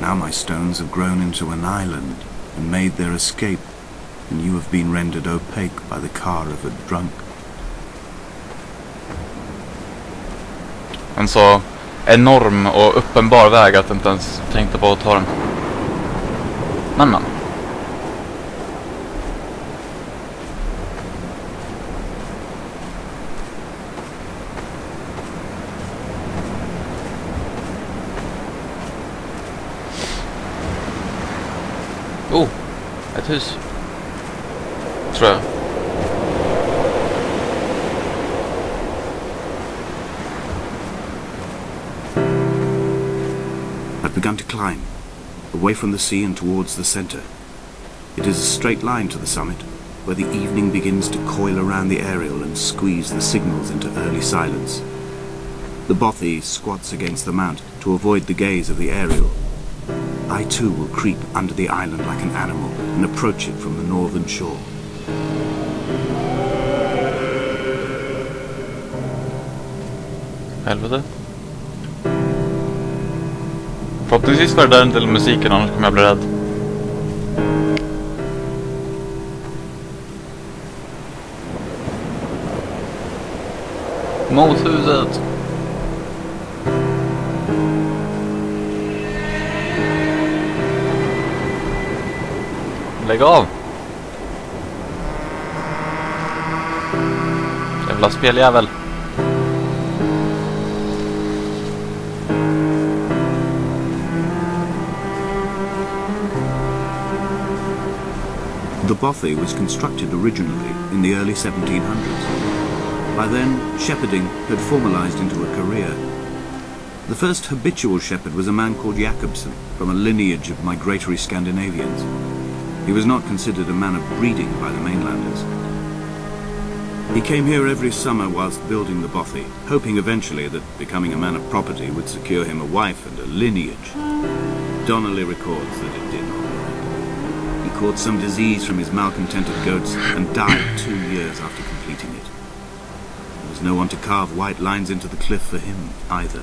Now my stones have grown into an island and made their escape, and you have been rendered opaque by the car of a drunk. En så enorm och uppenbar väg att jag inte ens tänkte på att ta den. Men. Oh, ett hus. Tror jag. I've begun to climb, away from the sea and towards the center. It is a straight line to the summit, where the evening begins to coil around the aerial and squeeze the signals into early silence. The bothy squats against the mount to avoid the gaze of the aerial. I too will creep under the island like an animal and approach it from the northern shore. Helvete. Förhoppningsvis var det där inte musiken, annars kommer jag bli rädd. Mot huset. Lägg av. Jävla speljävel. The bothy was constructed originally in the early 1700s. By then, shepherding had formalized into a career. The first habitual shepherd was a man called Jakobsen, from a lineage of migratory Scandinavians. He was not considered a man of breeding by the mainlanders. He came here every summer whilst building the bothy, hoping eventually that becoming a man of property would secure him a wife and a lineage. Donnelly records that it did not. He caught some disease from his malcontented goats and died 2 years after completing it. There was no one to carve white lines into the cliff for him either.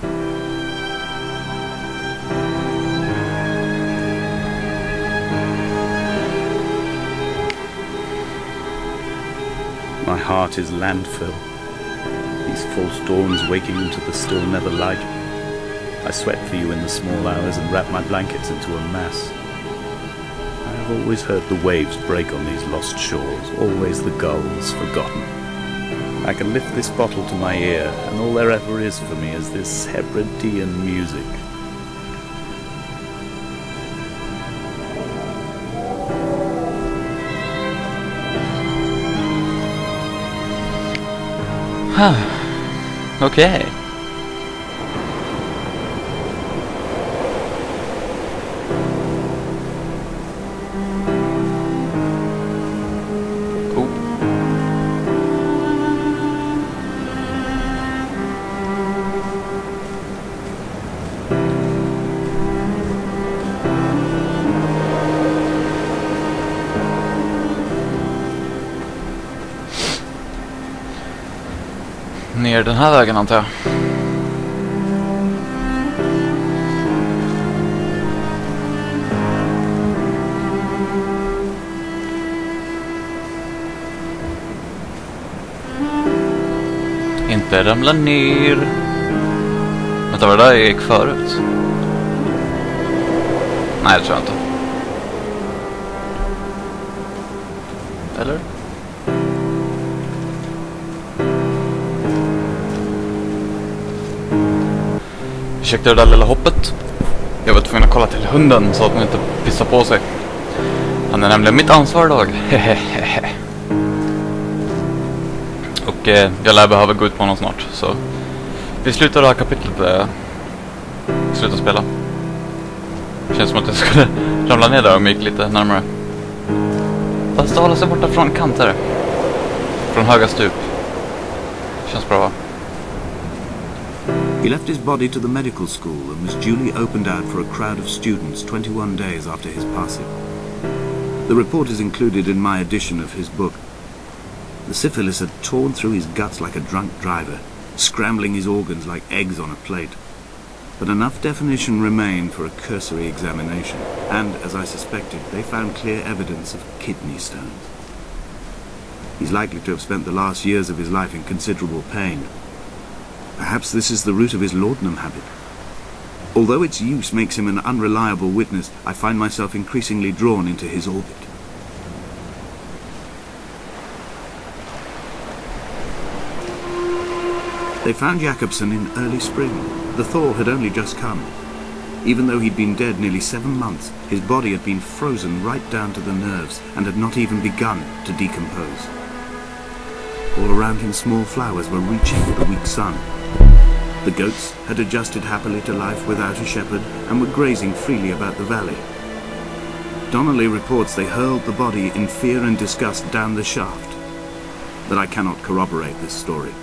My heart is landfill. These false dawns waking into the still never light. I sweat for you in the small hours and wrap my blankets into a mass. I have always heard the waves break on these lost shores, always the gulls forgotten. I can lift this bottle to my ear, and all there ever is for me is this Hebridean music. Okej. Ner den här vägen antar jag. Inte ramla ner. Vänta, var det där jag gick förut? Nej, det tror jag inte. Eller? Ursäkta det där lilla hoppet. Jag var tvungen att kolla till hunden så att hon inte pissar på sig. Han är nämligen mitt ansvar idag. Och jag lär behöva gå ut på honom snart. Så vi slutar det här kapitlet. Sluta spela. Känns som att jag skulle ramla ner där om jag gick lite närmare. Fast hålla sig borta från kanter. Från höga stup. Känns bra, va? He left his body to the medical school and was duly opened out for a crowd of students 21 days after his passing. The report is included in my edition of his book. The syphilis had torn through his guts like a drunk driver, scrambling his organs like eggs on a plate. but enough definition remained for a cursory examination, and, as I suspected, they found clear evidence of kidney stones. He's likely to have spent the last years of his life in considerable pain. Perhaps this is the root of his laudanum habit. Although its use makes him an unreliable witness, I find myself increasingly drawn into his orbit. They found Jakobsen in early spring. The thaw had only just come. Even though he'd been dead nearly 7 months, his body had been frozen right down to the nerves and had not even begun to decompose. All around him small flowers were reaching with the weak sun. The goats had adjusted happily to life without a shepherd and were grazing freely about the valley. Donnelly reports they hurled the body in fear and disgust down the shaft, but I cannot corroborate this story.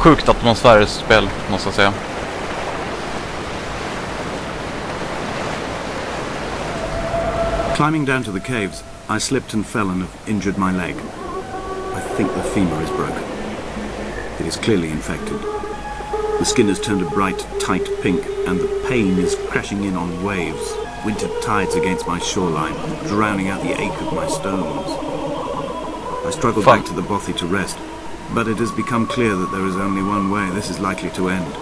Sjukt atmosfäriskt spel, måste jag säga. Climbing down to the caves, I slipped and fell and have injured my leg. I think the femur is broken. It is clearly infected. The skin has turned a bright, tight pink, and the pain is crashing in on waves, winter tides against my shoreline, drowning out the ache of my stones. I struggled back to the bothy to rest, but it has become clear that there is only one way this is likely to end.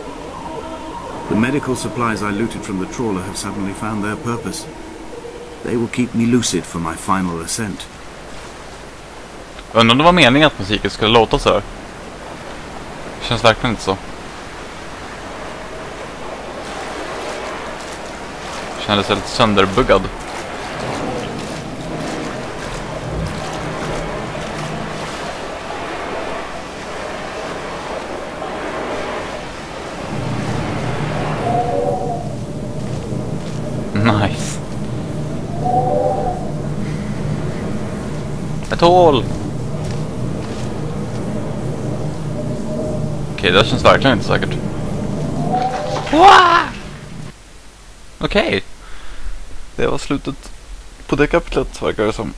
The medical supplies I looted from the trawler have suddenly found their purpose. They will keep me lucid for my final ascent. Undrar om det var meningen att musiken skulle låta så här. Känns verkligen inte så. Kändes helt sönderbuggad. Nice. Ett hål. Okej, det känns verkligen inte säkert. Okej. Det var slutet på det kapitlet, verkar det som.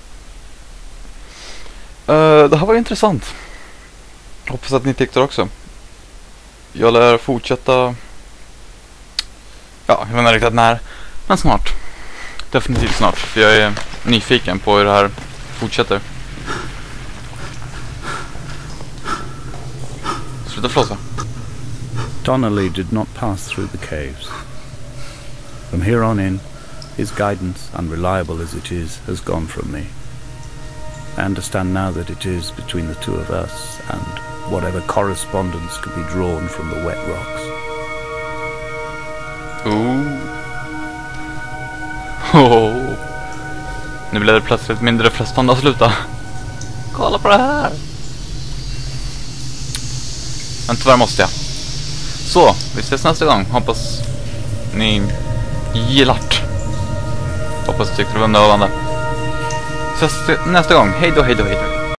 Det här var intressant. Hoppas att ni tyckte det också. Jag lär fortsätta. Ja, jag vet inte riktigt när. Men snart. Definitivt snart. För jag är nyfiken på hur det här fortsätter. Sluta flåsa. Donnelly did not pass through the caves. From here on in, his guidance, unreliable as it is, has gone from me. I understand now that it is between the two of us and whatever correspondence could be drawn from the wet rocks. Oh. Nu blir det plötsligt mindre frestande att sluta. Kolla på det här. Men tyvärr måste jag. Så, vi ses nästa gång. Hoppas ni gillat. Hoppas ni tyckte det var underhållande. Ses nästa gång. Hej då, hej då, hej då.